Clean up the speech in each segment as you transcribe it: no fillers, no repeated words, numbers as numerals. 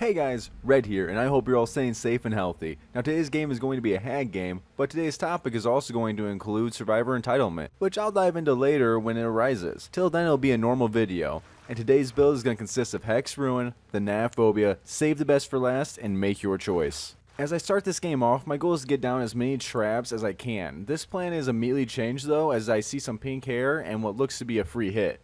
Hey guys, Red here, and I hope you're all staying safe and healthy. Now today's game is going to be a hag game, but today's topic is also going to include survivor entitlement, which I'll dive into later when it arises. Till then it'll be a normal video, and today's build is going to consist of Hex Ruin, the nav phobia, save the best for last, and make your choice. As I start this game off, my goal is to get down as many traps as I can. This plan is immediately changed though, as I see some pink hair and what looks to be a free hit.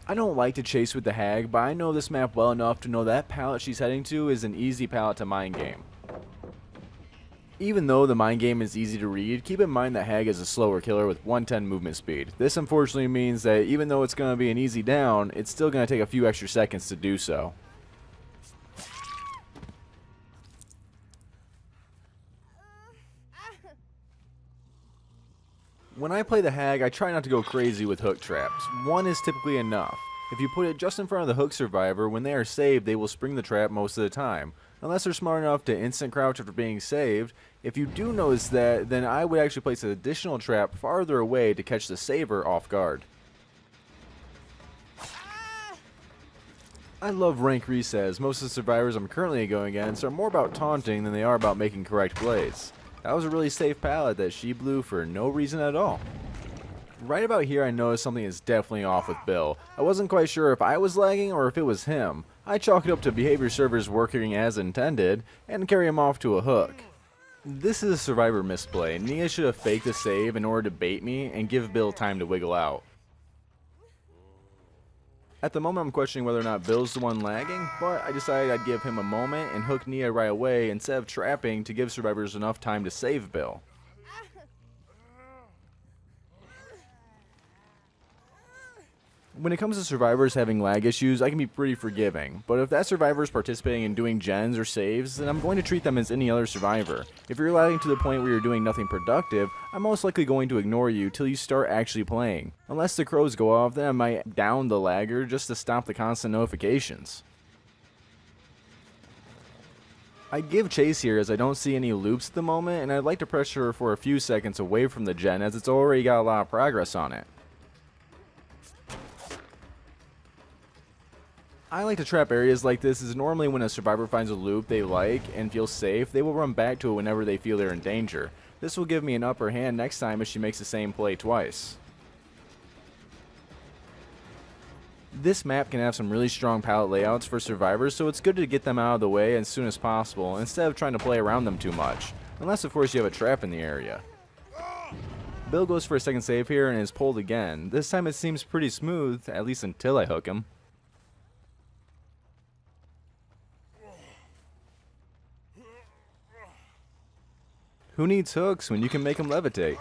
I don't like to chase with the hag, but I know this map well enough to know that pallet she's heading to is an easy pallet to mind game. Even though the mind game is easy to read, keep in mind that hag is a slower killer with 110 movement speed. This unfortunately means that even though it's going to be an easy down, it's still going to take a few extra seconds to do so. When I play the hag, I try not to go crazy with hook traps. One is typically enough. If you put it just in front of the hook survivor, when they are saved, they will spring the trap most of the time. Unless they're smart enough to instant crouch after being saved. If you do notice that, then I would actually place an additional trap farther away to catch the saver off guard. I love rank resets. Most of the survivors I'm currently going against are more about taunting than they are about making correct plays. That was a really safe pallet that she blew for no reason at all. Right about here I noticed something is definitely off with Bill. I wasn't quite sure if I was lagging or if it was him. I chalk it up to behavior servers working as intended and carry him off to a hook. This is a survivor misplay. Nia should have faked the save in order to bait me and give Bill time to wiggle out. At the moment I'm questioning whether or not Bill's the one lagging, but I decided I'd give him a moment and hook Nia right away instead of trapping to give survivors enough time to save Bill. When it comes to survivors having lag issues, I can be pretty forgiving, but if that survivor is participating in doing gens or saves, then I'm going to treat them as any other survivor. If you're lagging to the point where you're doing nothing productive, I'm most likely going to ignore you till you start actually playing. Unless the crows go off, then I might down the lagger just to stop the constant notifications. I give chase here as I don't see any loops at the moment, and I'd like to pressure her for a few seconds away from the gen as it's already got a lot of progress on it. I like to trap areas like this as normally when a survivor finds a loop they like and feels safe, they will run back to it whenever they feel they're in danger. This will give me an upper hand next time if she makes the same play twice. This map can have some really strong pallet layouts for survivors, so it's good to get them out of the way as soon as possible instead of trying to play around them too much. Unless of course you have a trap in the area. Bill goes for a second save here and is pulled again. This time it seems pretty smooth, at least until I hook him. Who needs hooks when you can make them levitate?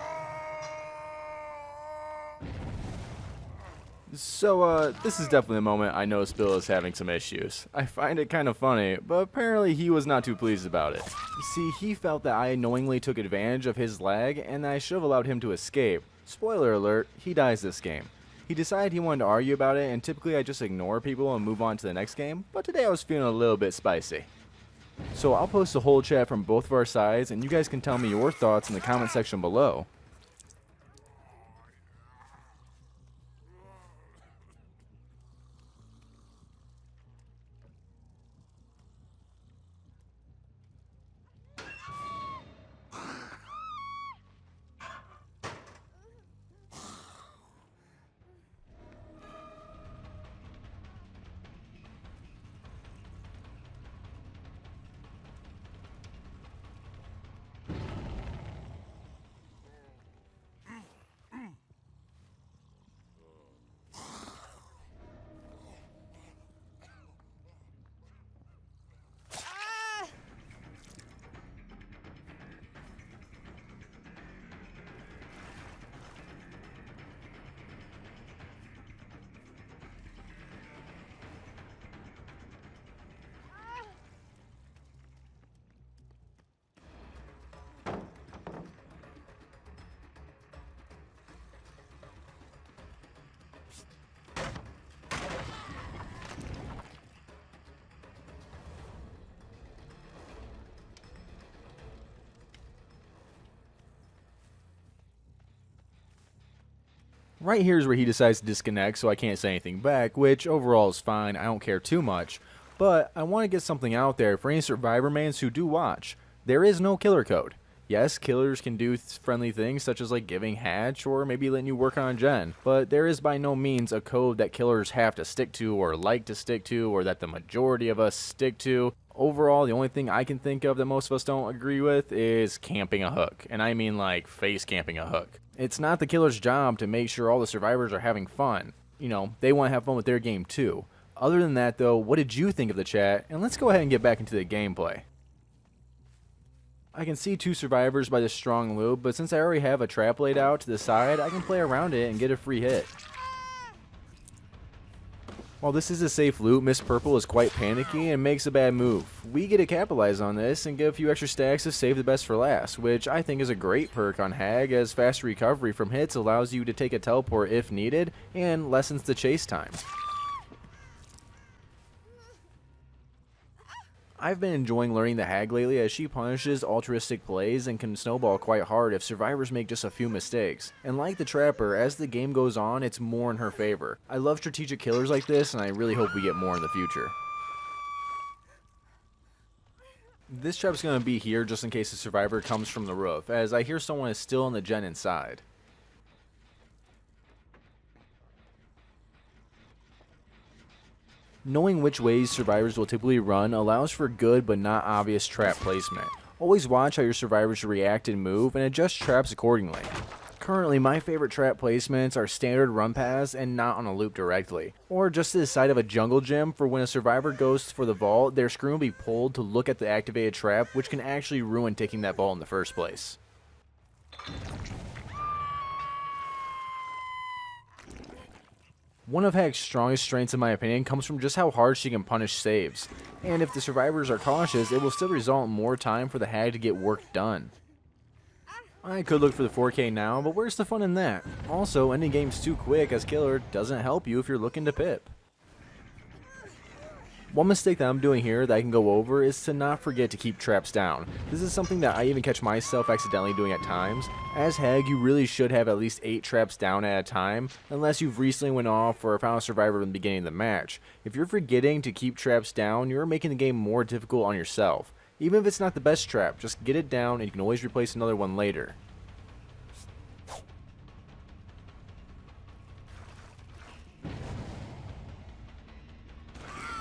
So, this is definitely a moment I noticed Bill is having some issues. I find it kind of funny, but apparently he was not too pleased about it. See, he felt that I knowingly took advantage of his lag, and I should have allowed him to escape. Spoiler alert, he dies this game. He decided he wanted to argue about it, and typically I just ignore people and move on to the next game, but today I was feeling a little bit spicy. So I'll post a whole chat from both of our sides, and you guys can tell me your thoughts in the comment section below. Right here is where he decides to disconnect, so I can't say anything back, which overall is fine, I don't care too much. But I want to get something out there for any Survivor mans who do watch. There is no killer code. Yes, killers can do friendly things such as like giving hatch or maybe letting you work on a gen, but there is by no means a code that killers have to stick to or like to stick to or that the majority of us stick to. Overall, the only thing I can think of that most of us don't agree with is camping a hook, and I mean like face camping a hook. It's not the killer's job to make sure all the survivors are having fun. You know, they want to have fun with their game too. Other than that though, what did you think of the chat? And let's go ahead and get back into the gameplay. I can see 2 survivors by this strong loop, but since I already have a trap laid out to the side, I can play around it and get a free hit. While this is a safe loot, Miss Purple is quite panicky and makes a bad move. We get to capitalize on this and get a few extra stacks to save the best for last, which I think is a great perk on Hag, as fast recovery from hits allows you to take a teleport if needed and lessens the chase time. I've been enjoying learning the Hag lately, as she punishes altruistic plays and can snowball quite hard if survivors make just a few mistakes. And like the Trapper, as the game goes on, it's more in her favor. I love strategic killers like this, and I really hope we get more in the future. This trap's going to be here just in case the survivor comes from the roof, as I hear someone is still in the gen inside. Knowing which ways survivors will typically run allows for good but not obvious trap placement. Always watch how your survivors react and move and adjust traps accordingly. Currently, my favorite trap placements are standard run paths and not on a loop directly, or just to the side of a jungle gym for when a survivor goes for the vault, their screen will be pulled to look at the activated trap, which can actually ruin taking that vault in the first place. One of Hag's strongest strengths in my opinion comes from just how hard she can punish saves, and if the survivors are cautious, it will still result in more time for the Hag to get work done. I could look for the 4K now, but where's the fun in that? Also, ending games too quick as killer doesn't help you if you're looking to pip. One mistake that I'm doing here that I can go over is to not forget to keep traps down. This is something that I even catch myself accidentally doing at times. As Hag, you really should have at least 8 traps down at a time, unless you've recently went off or found a survivor in the beginning of the match. If you're forgetting to keep traps down, you're making the game more difficult on yourself. Even if it's not the best trap, just get it down and you can always replace another one later.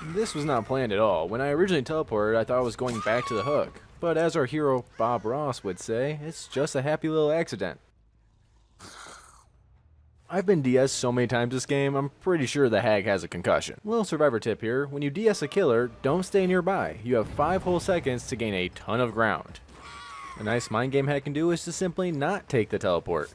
This was not planned at all. When I originally teleported, I thought I was going back to the hook. But as our hero Bob Ross would say, it's just a happy little accident. I've been DS'd so many times this game, I'm pretty sure the Hag has a concussion. Little survivor tip here, when you DS a killer, don't stay nearby. You have 5 whole seconds to gain a ton of ground. A nice mind game hack can do is to simply not take the teleport.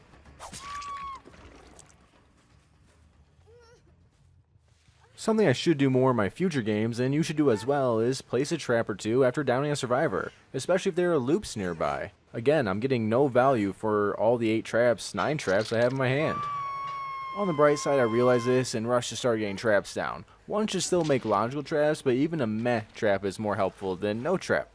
Something I should do more in my future games, and you should do as well, is place a trap or two after downing a survivor, especially if there are loops nearby. Again, I'm getting no value for all the 9 traps I have in my hand. On the bright side, I realize this and rush to start getting traps down. One should still make logical traps, but even a meh trap is more helpful than no trap.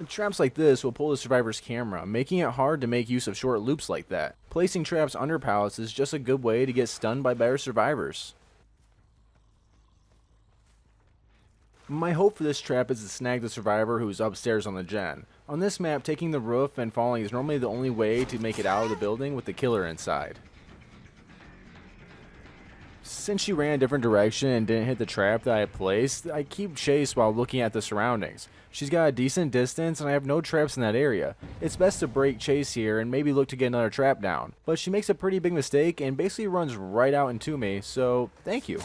Traps like this will pull the survivor's camera, making it hard to make use of short loops like that. Placing traps under pallets is just a good way to get stunned by better survivors. My hope for this trap is to snag the survivor who is upstairs on the gen. On this map, taking the roof and falling is normally the only way to make it out of the building with the killer inside. Since she ran a different direction and didn't hit the trap that I had placed, I keep chase while looking at the surroundings. She's got a decent distance and I have no traps in that area. It's best to break chase here and maybe look to get another trap down. But she makes a pretty big mistake and basically runs right out into me, so thank you.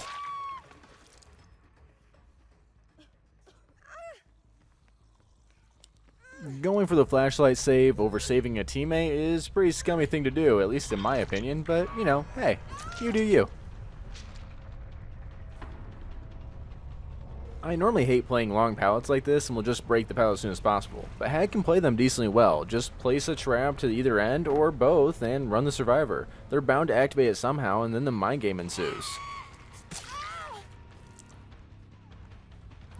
Going for the flashlight save over saving a teammate is a pretty scummy thing to do, at least in my opinion, but you know, hey, you do you. I normally hate playing long pallets like this and will just break the pallet as soon as possible, but Hag can play them decently well. Just place a trap to either end or both and run the survivor. They're bound to activate it somehow and then the mind game ensues.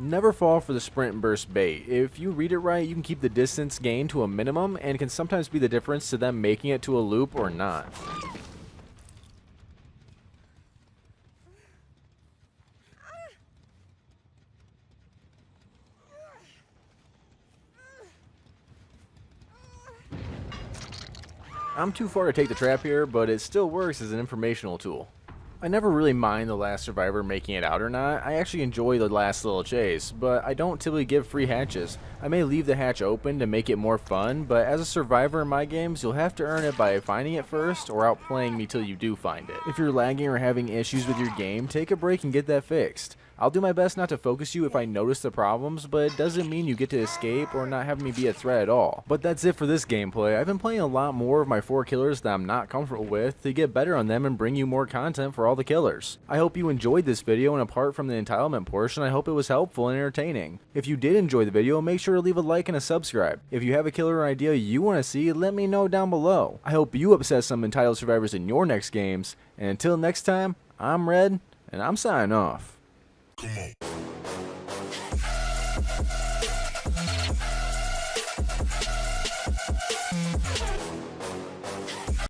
Never fall for the sprint and burst bait. If you read it right, you can keep the distance gained to a minimum and can sometimes be the difference to them making it to a loop or not. I'm too far to take the trap here, but it still works as an informational tool. I never really mind the last survivor making it out or not. I actually enjoy the last little chase, but I don't typically give free hatches. I may leave the hatch open to make it more fun, but as a survivor in my games, you'll have to earn it by finding it first or outplaying me till you do find it. If you're lagging or having issues with your game, take a break and get that fixed. I'll do my best not to focus you if I notice the problems, but it doesn't mean you get to escape or not have me be a threat at all. But that's it for this gameplay. I've been playing a lot more of my 4 killers that I'm not comfortable with to get better on them and bring you more content for all the killers. I hope you enjoyed this video, and apart from the entitlement portion, I hope it was helpful and entertaining. If you did enjoy the video, make sure to leave a like and a subscribe. If you have a killer idea you want to see, let me know down below. I hope you obsess some entitled survivors in your next games, and until next time, I'm Red, and I'm signing off. Come on.